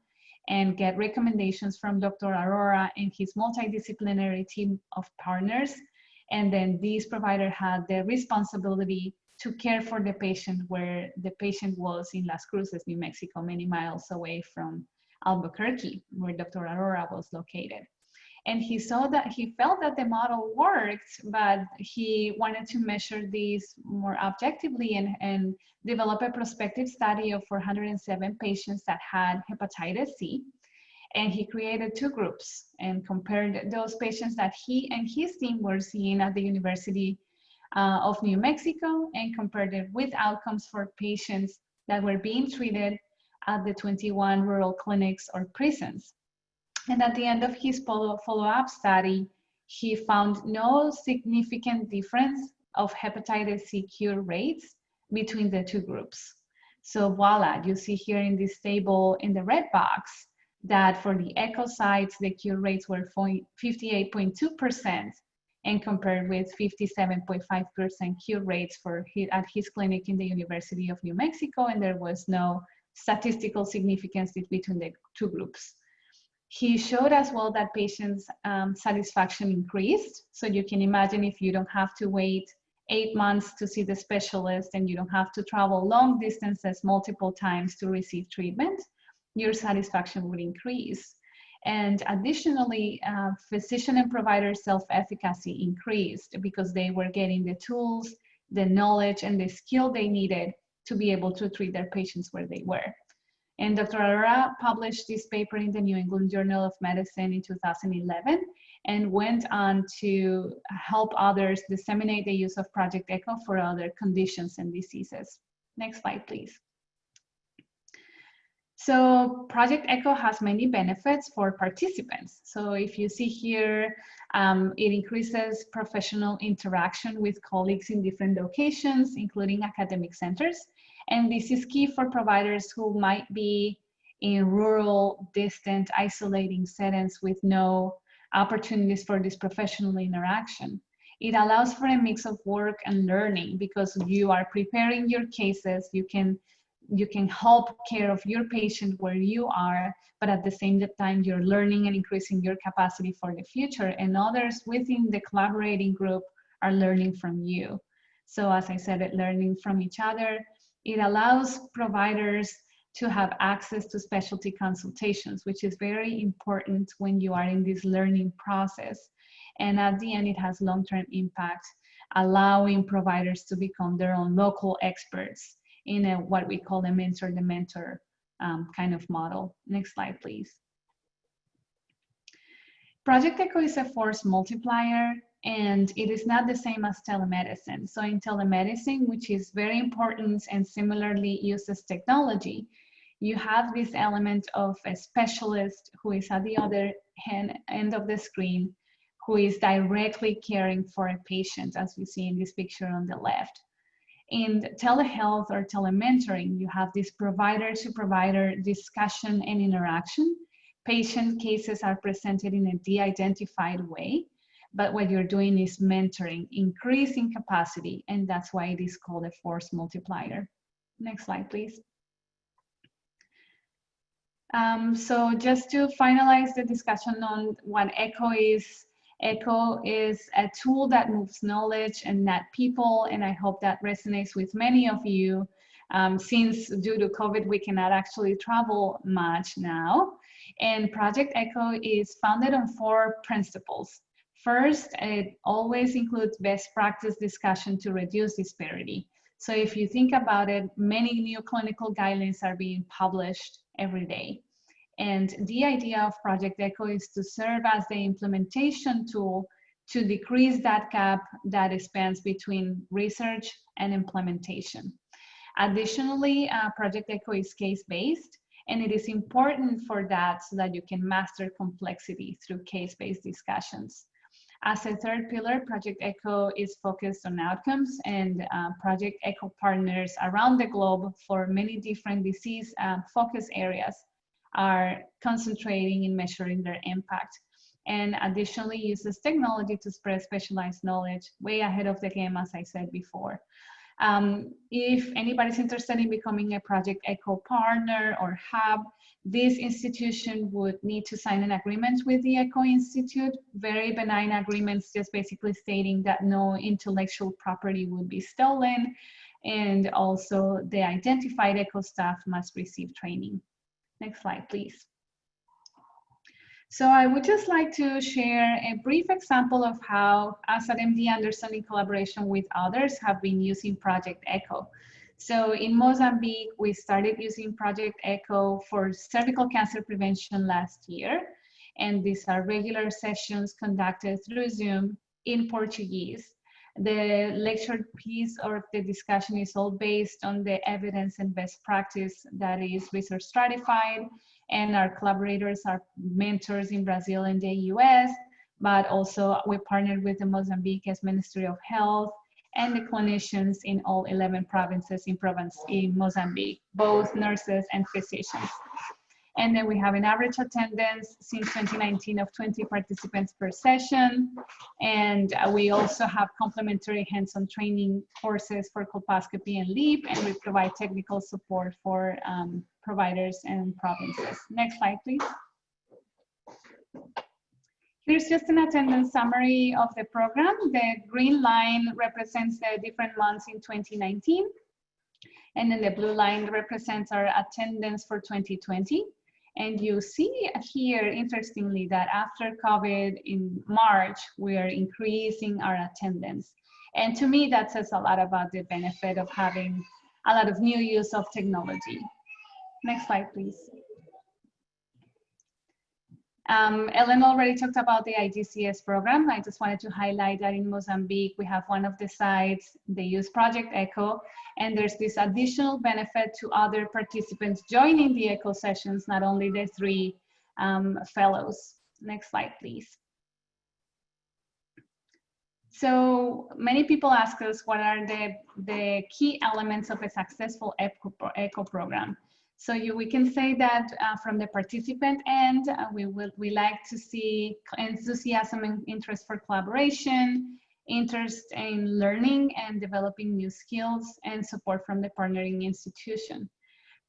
and get recommendations from Dr. Aurora and his multidisciplinary team of partners. And then this provider had the responsibility to care for the patient where the patient was in Las Cruces, New Mexico, many miles away from Albuquerque, where Dr. Aurora was located. And he felt that the model worked, but he wanted to measure these more objectively and develop a prospective study of 407 patients that had hepatitis C. And he created two groups and compared those patients that he and his team were seeing at the University of New Mexico, and compared it with outcomes for patients that were being treated at the 21 rural clinics or prisons. And at the end of his follow-up study, he found no significant difference of hepatitis C cure rates between the two groups. So voila, you see here in this table in the red box that for the ECHO sites, the cure rates were 58.2% and compared with 57.5% cure rates at his clinic in the University of New Mexico, and there was no statistical significance between the two groups. He showed as well that patients' satisfaction increased. So you can imagine if you don't have to wait 8 months to see the specialist and you don't have to travel long distances multiple times to receive treatment, your satisfaction would increase. And additionally, physician and provider self-efficacy increased because they were getting the tools, the knowledge, and the skill they needed to be able to treat their patients where they were. And Dr. Aurora published this paper in the New England Journal of Medicine in 2011 and went on to help others disseminate the use of Project ECHO for other conditions and diseases. Next slide, please. So Project ECHO has many benefits for participants. So if you see here, it increases professional interaction with colleagues in different locations, including academic centers. And this is key for providers who might be in rural, distant, isolating settings with no opportunities for this professional interaction. It allows for a mix of work and learning because you are preparing your cases, you can help care of your patient where you are, but at the same time, you're learning and increasing your capacity for the future, and others within the collaborating group are learning from you. So as I said, learning from each other. It allows providers to have access to specialty consultations, which is very important when you are in this learning process. And at the end, it has long-term impact, allowing providers to become their own local experts in what we call a mentor-to-mentor kind of model. Next slide, please. Project ECHO is a force multiplier, and it is not the same as telemedicine. So in telemedicine, which is very important and similarly uses technology, you have this element of a specialist who is at the other end of the screen, who is directly caring for a patient, as we see in this picture on the left. In telehealth or telementoring, you have this provider-to-provider discussion and interaction. Patient cases are presented in a de-identified way, but what you're doing is mentoring, increasing capacity, and that's why it is called a force multiplier. Next slide, please. So just to finalize the discussion on what ECHO is a tool that moves knowledge and not people, and I hope that resonates with many of you. Since due to COVID, we cannot actually travel much now. And Project ECHO is founded on 4 principles. First, it always includes best practice discussion to reduce disparity. So if you think about it, many new clinical guidelines are being published every day. And the idea of Project ECHO is to serve as the implementation tool to decrease that gap that spans between research and implementation. Additionally, Project ECHO is case-based, and it is important for that so that you can master complexity through case-based discussions. As a third pillar, Project ECHO is focused on outcomes, and Project ECHO partners around the globe for many different disease focus areas are concentrating in measuring their impact. And additionally uses technology to spread specialized knowledge way ahead of the game, as I said before. If anybody's interested in becoming a Project ECHO partner or hub, this institution would need to sign an agreement with the ECHO Institute, very benign agreements, just basically stating that no intellectual property would be stolen, and also the identified ECHO staff must receive training. Next slide, please. So I would just like to share a brief example of how us at MD Anderson, in collaboration with others, have been using Project ECHO. So in Mozambique, we started using Project ECHO for cervical cancer prevention last year. And these are regular sessions conducted through Zoom in Portuguese. The lecture piece or the discussion is all based on the evidence and best practice that is research stratified, and our collaborators are mentors in Brazil and the US, but also we partnered with the Mozambique's Ministry of Health and the clinicians in all 11 provinces in Mozambique, both nurses and physicians. And then we have an average attendance since 2019 of 20 participants per session. And we also have complementary hands-on training courses for colposcopy and LEAP, and we provide technical support for providers and provinces. Next slide, please. Here's just an attendance summary of the program. The green line represents the different months in 2019. And then the blue line represents our attendance for 2020. And you see here, interestingly, that after COVID in March, we are increasing our attendance. And to me, that says a lot about the benefit of having a lot of new use of technology. Next slide, please. Ellen already talked about the IGCS program. I just wanted to highlight that in Mozambique, we have one of the sites, they use Project ECHO, and there's this additional benefit to other participants joining the ECHO sessions, not only the 3 fellows. Next slide, please. So many people ask us what are the key elements of a successful ECHO program. So we can say that from the participant end, we like to see enthusiasm and interest for collaboration, interest in learning and developing new skills, and support from the partnering institution.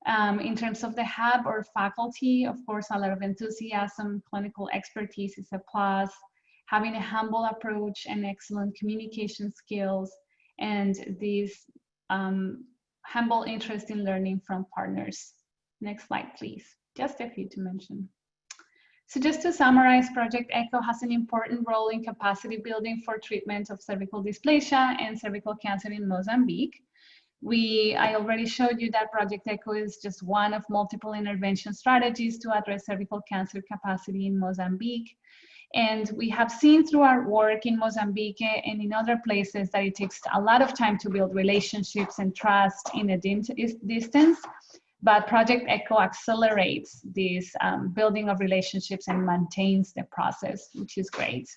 In terms of the hub or faculty, of course, a lot of enthusiasm, clinical expertise is a plus, having a humble approach and excellent communication skills, and this humble interest in learning from partners. Next slide, please. Just a few to mention. So just to summarize, Project ECHO has an important role in capacity building for treatment of cervical dysplasia and cervical cancer in Mozambique. I already showed you that Project ECHO is just one of multiple intervention strategies to address cervical cancer capacity in Mozambique. And we have seen through our work in Mozambique and in other places that it takes a lot of time to build relationships and trust in a distance. But Project ECHO accelerates this building of relationships and maintains the process, which is great.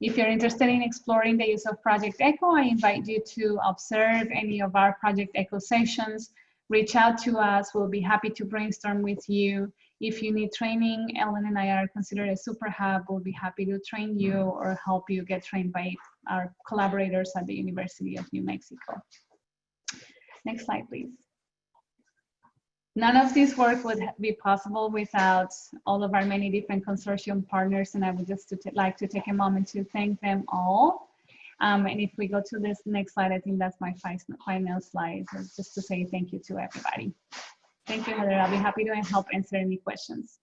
If you're interested in exploring the use of Project ECHO, I invite you to observe any of our Project ECHO sessions. Reach out to us. We'll be happy to brainstorm with you. If you need training, Ellen and I are considered a super hub. We'll be happy to train you or help you get trained by our collaborators at the University of New Mexico. Next slide, please. None of this work would be possible without all of our many different consortium partners, and I would just like to take a moment to thank them all. And if we go to this next slide, I think that's my final slide, just to say thank you to everybody. Thank you, Heather. I'll be happy to help answer any questions.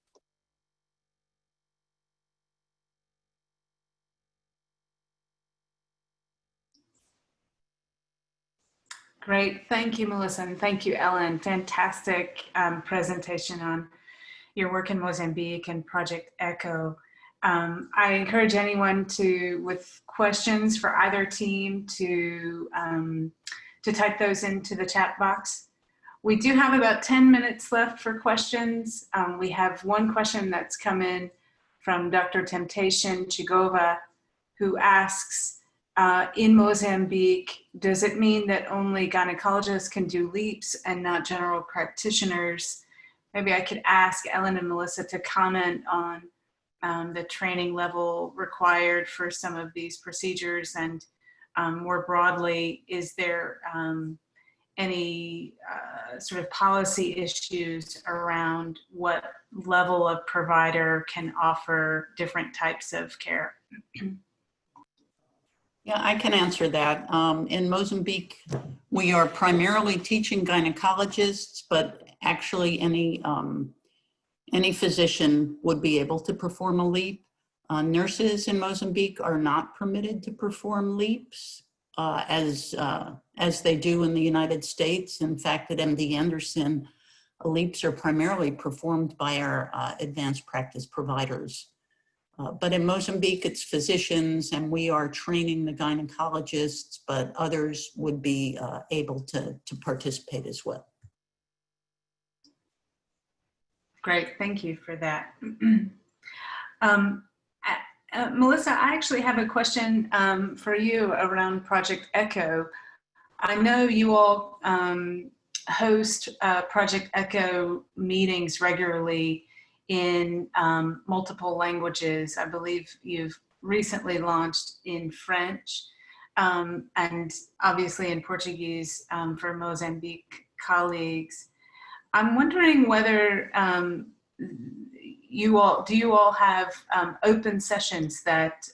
Great. Thank you, Melissa, and thank you, Ellen. Fantastic presentation on your work in Mozambique and Project ECHO. I encourage anyone with questions for either team to type those into the chat box. We do have about 10 minutes left for questions. We have one question that's come in from Dr. Temptation Chigova, who asks, in Mozambique, does it mean that only gynecologists can do LEAPs and not general practitioners? Maybe I could ask Ellen and Melissa to comment on the training level required for some of these procedures, and more broadly, is there any sort of policy issues around what level of provider can offer different types of care? Yeah, I can answer that. In Mozambique, we are primarily teaching gynecologists, but actually any physician would be able to perform a LEAP. Nurses in Mozambique are not permitted to perform LEAPs as they do in the United States. In fact, at MD Anderson, LEAPs are primarily performed by our advanced practice providers. But in Mozambique, it's physicians, and we are training the gynecologists, but others would be able to participate as well. Great, thank you for that. Melissa, I actually have a question for you around Project ECHO. I know you all host Project ECHO meetings regularly in multiple languages. I believe you've recently launched in French and obviously in Portuguese for Mozambique colleagues. I'm wondering whether you all have open sessions that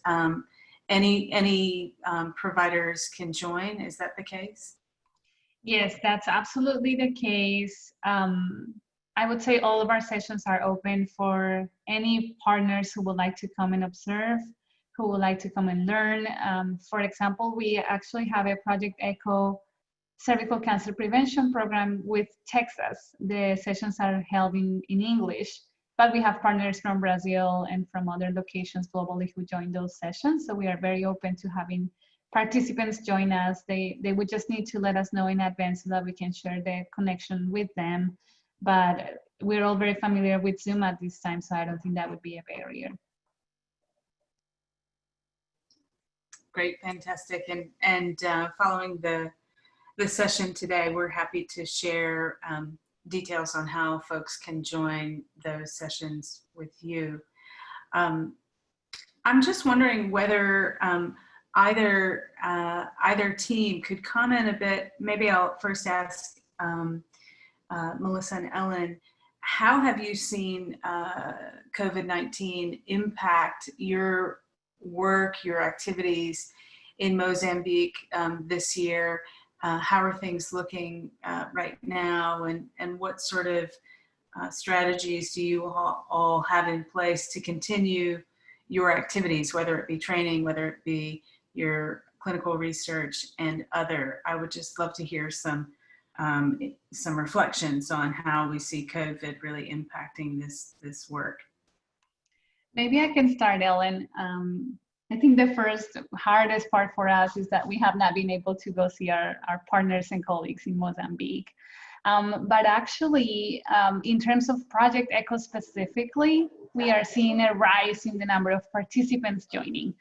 any providers can join? Is that the case? Yes, that's absolutely the case. I would say all of our sessions are open for any partners who would like to come and observe, who would like to come and learn. For example, we actually have a Project ECHO cervical cancer prevention program with Texas. The sessions are held in English, but we have partners from Brazil and from other locations globally who join those sessions. So we are very open to having participants join us. They would just need to let us know in advance so that we can share the connection with them. But we're all very familiar with Zoom at this time, so I don't think that would be a barrier. Great, fantastic. And following the session today, we're happy to share details on how folks can join those sessions with you. I'm just wondering whether either team could comment a bit. Maybe I'll first ask Melissa and Ellen, how have you seen COVID-19 impact your work, your activities in Mozambique this year? How are things looking right now, and what sort of strategies do you all have in place to continue your activities, whether it be training, whether it be your clinical research and other? I would just love to hear some reflections on how we see COVID really impacting this work. Maybe I can start, Ellen. I think the first hardest part for us is that we have not been able to go see our partners and colleagues in Mozambique. But actually, in terms of Project ECHO specifically, we are seeing a rise in the number of participants joining.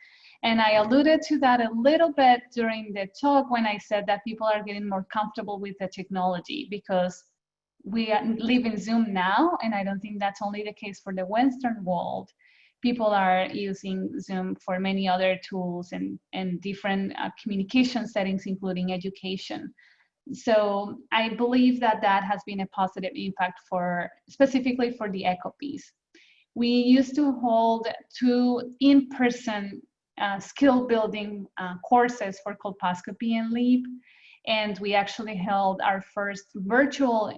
And I alluded to that a little bit during the talk when I said that people are getting more comfortable with the technology, because we live in Zoom now, and I don't think that's only the case for the Western world. People are using Zoom for many other tools and different communication settings, including education. So I believe that has been a positive impact specifically for the ECHO piece. We used to hold 2 in-person skill building courses for colposcopy and LEAP, and we actually held our first virtual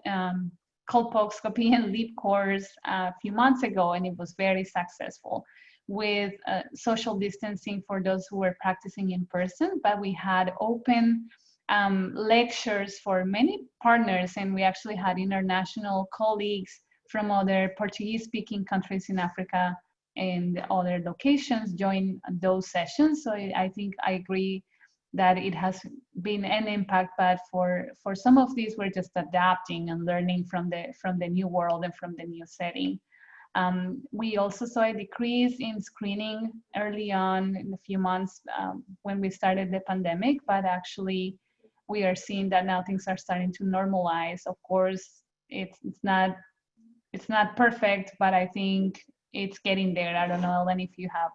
colposcopy and LEAP course a few months ago, and it was very successful with social distancing for those who were practicing in person. But we had open lectures for many partners, and we actually had international colleagues from other Portuguese-speaking countries in Africa and other locations join those sessions. So I think I agree that it has been an impact, but for some of these, we're just adapting and learning from the new world and from the new setting. We also saw a decrease in screening early on in a few months when we started the pandemic, but actually we are seeing that now things are starting to normalize. Of course, it's not perfect, but I think it's getting there. I don't know, Ellen, if you have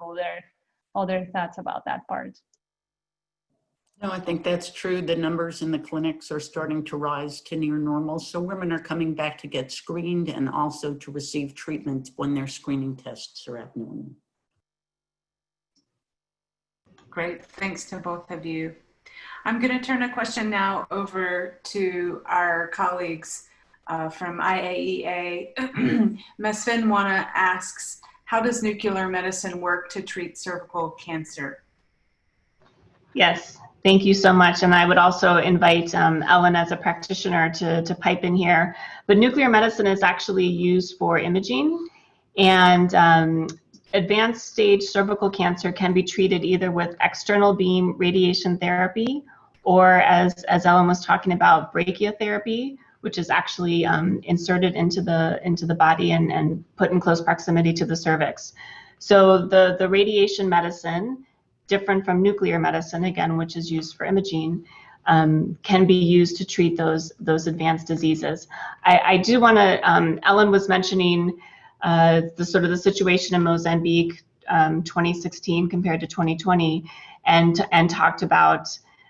other thoughts about that part. No, I think that's true. The numbers in the clinics are starting to rise to near normal. So women are coming back to get screened and also to receive treatment when their screening tests are abnormal. Great, thanks to both of you. I'm going to turn a question now over to our colleagues from IAEA. Ms. Finwana asks, how does nuclear medicine work to treat cervical cancer? Yes, thank you so much. And I would also invite Ellen as a practitioner to pipe in here. But nuclear medicine is actually used for imaging, and advanced stage cervical cancer can be treated either with external beam radiation therapy or, as Ellen was talking about, brachytherapy, which is actually inserted into the body and put in close proximity to the cervix. So the radiation medicine, different from nuclear medicine, again, which is used for imaging, can be used to treat those advanced diseases. I do want to, Ellen was mentioning the situation in Mozambique 2016 compared to 2020, and talked about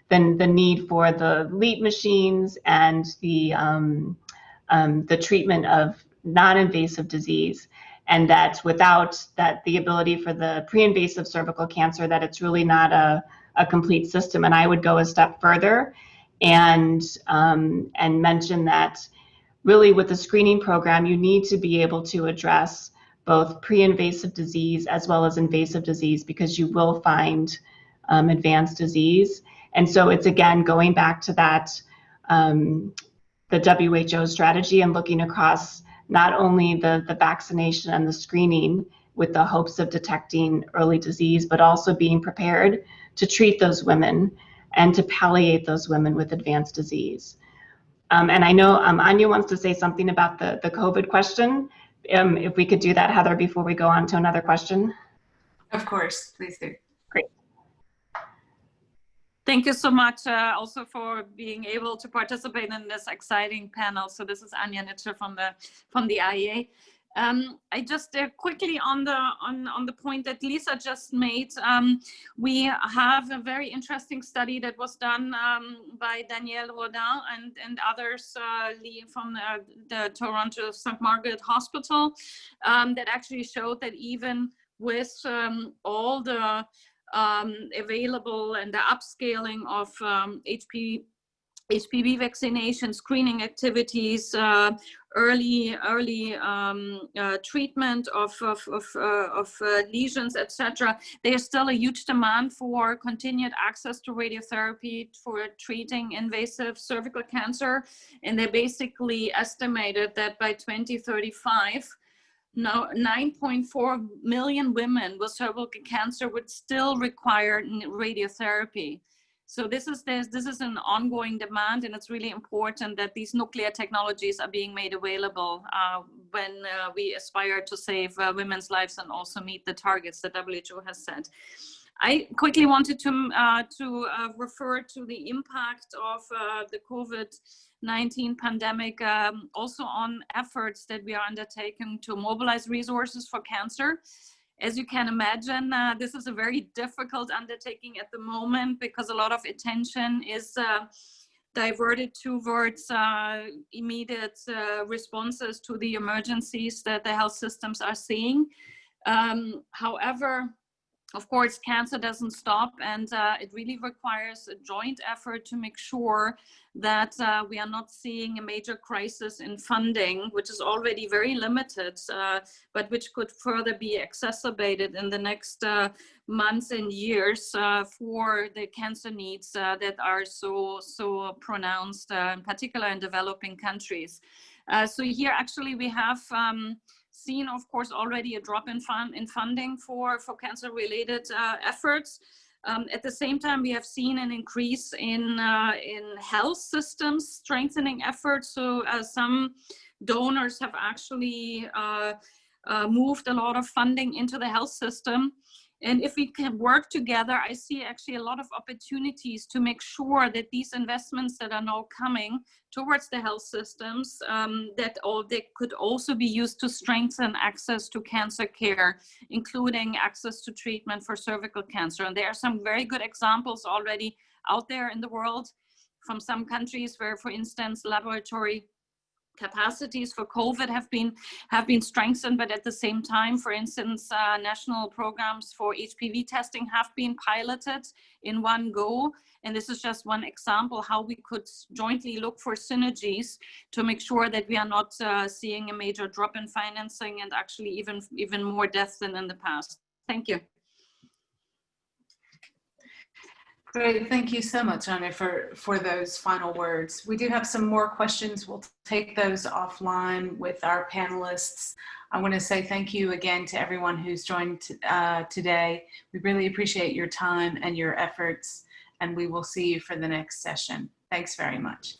the need for the LEAP machines and the treatment of non-invasive disease, and that without the ability for the pre-invasive cervical cancer, that it's really not a complete system. And I would go a step further and mention that really with the screening program, you need to be able to address both pre-invasive disease as well as invasive disease, because you will find advanced disease. And so it's, again, going back to that, the WHO strategy, and looking across not only the vaccination and the screening with the hopes of detecting early disease, but also being prepared to treat those women and to palliate those women with advanced disease. And I know Anya wants to say something about the COVID question. If we could do that, Heather, before we go on to another question. Of course, please do. Great. Thank you so much also for being able to participate in this exciting panel. So this is Anya Nitscher from the IEA. I just quickly on the point that Lisa just made, we have a very interesting study that was done by Danielle Rodin and others from the Toronto St. Margaret Hospital that actually showed that even with all the available and the upscaling of HPV vaccination, screening activities, early treatment of lesions, etc. There's still a huge demand for continued access to radiotherapy for treating invasive cervical cancer, and they basically estimated that by 2035, now 9.4 million women with cervical cancer would still require radiotherapy. So this is an ongoing demand, and it's really important that these nuclear technologies are being made available when we aspire to save women's lives and also meet the targets that WHO has set. I quickly wanted to refer to the impact of the COVID-19 pandemic also on efforts that we are undertaking to mobilize resources for cancer. As you can imagine, this is a very difficult undertaking at the moment because a lot of attention is diverted towards immediate responses to the emergencies that the health systems are seeing. However, of course, cancer doesn't stop, and it really requires a joint effort to make sure that we are not seeing a major crisis in funding, which is already very limited, but which could further be exacerbated in the next months and years for the cancer needs that are so pronounced, in particular in developing countries. So here actually we have seen, of course, already a drop in funding for cancer-related efforts. At the same time, we have seen an increase in health systems strengthening efforts. So some donors have actually moved a lot of funding into the health system. And if we can work together, I see actually a lot of opportunities to make sure that these investments that are now coming towards the health systems, they could also be used to strengthen access to cancer care, including access to treatment for cervical cancer. And there are some very good examples already out there in the world from some countries where, for instance, laboratory capacities for COVID have been strengthened, but at the same time, for instance, national programs for HPV testing have been piloted in one go. And this is just one example how we could jointly look for synergies to make sure that we are not seeing a major drop in financing and actually even more deaths than in the past. Thank you. Great, thank you so much, Anna, for those final words. We do have some more questions. We'll take those offline with our panelists. I want to say thank you again to everyone who's joined today. We really appreciate your time and your efforts, and we will see you for the next session. Thanks very much.